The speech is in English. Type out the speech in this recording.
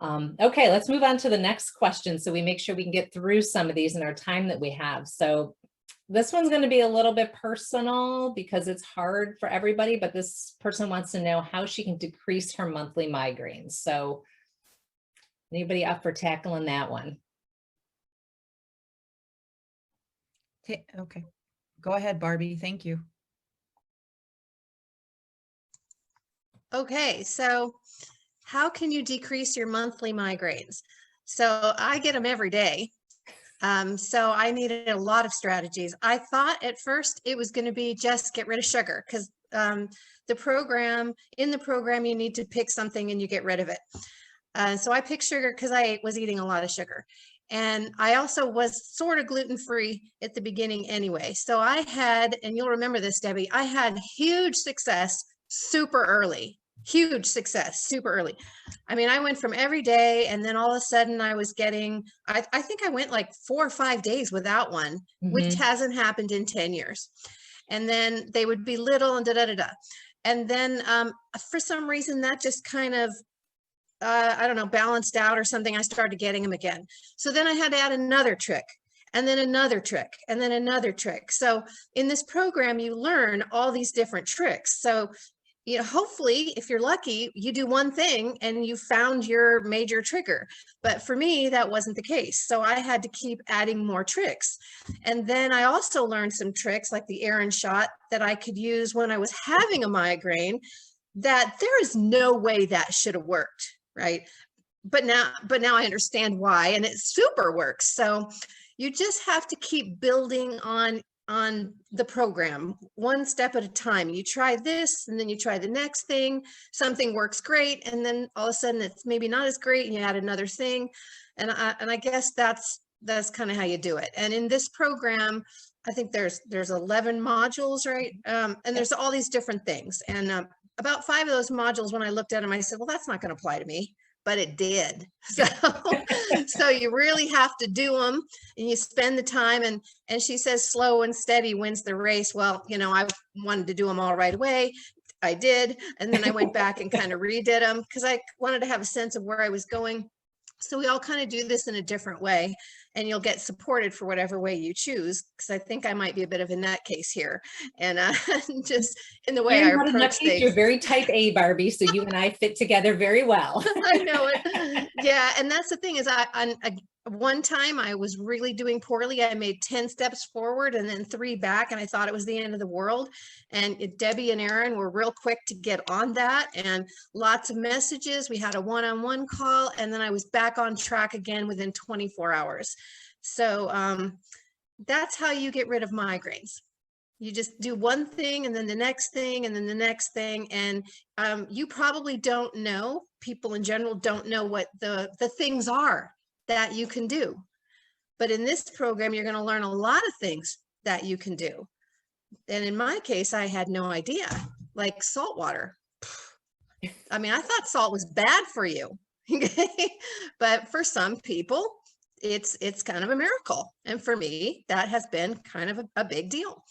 Okay, let's move on to the next question so we make sure we can get through some of these in our time that we have. So this one's going to be a little bit personal because it's hard for everybody, but this person wants to know how she can decrease her monthly migraines. So anybody up for tackling that one? Okay, go ahead, Barbie. Thank you. Okay, so how can you decrease your monthly migraines? So I get them every day. So I needed a lot of strategies. I thought at first it was going to be just get rid of sugar because in the program, you need to pick something and you get rid of it. So I picked sugar because I was eating a lot of sugar. And I also was sort of gluten-free at the beginning anyway. So I had, and you'll remember this, Debbie, I had huge success super early. Huge success super early. I mean, I went from every day and then all of a sudden I was getting, I think I went like 4 or 5 days without one, which hasn't happened in 10 years. And then they would be little and da-da-da-da. And then for some reason that just kind of, I don't know, balanced out or something. I started getting them again. So then I had to add another trick and then another trick and then another trick. So in this program, you learn all these different tricks. So you know, hopefully, if you're lucky, you do one thing and you found your major trigger. But for me, that wasn't the case. So I had to keep adding more tricks. And then I also learned some tricks like the Aaron shot that I could use when I was having a migraine that there is no way that should have worked, right? But now I understand why, and it super works. So you just have to keep building on the program one step at a time. You try this and then you try the next thing, something works great, and then all of a sudden it's maybe not as great and you add another thing. And I guess that's kind of how you do it. And in this program, I think there's 11 modules, right? And there's all these different things. And about 5 of those modules, when I looked at them, I said, well, that's not going to apply to me. But it did. So, so you really have to do them and you spend the time, and she says slow and steady wins the race. Well, you know, I wanted to do them all right away. I did. And then I went back and kind of redid them because I wanted to have a sense of where I was going. So we all kind of do this in a different way, and you'll get supported for whatever way you choose. Because I think I might be a bit of a nutcase here, and just in the way I approach things. You're very type A, Barbie, so you and I fit together very well. I know it. Yeah, and that's the thing is, one time I was really doing poorly. I made 10 steps forward and then 3 back, and I thought it was the end of the world. And Debbie and Aaron were real quick to get on that, and lots of messages. We had a one-on-one call, and then I was back on track again within 24 hours. So that's how you get rid of migraines. You just do one thing and then the next thing and then the next thing. And you probably don't know, people in general don't know what the things are that you can do. But in this program, you're going to learn a lot of things that you can do. And in my case, I had no idea, like salt water. I mean, I thought salt was bad for you. But for some people, it's kind of a miracle. And for me, that has been kind of a big deal.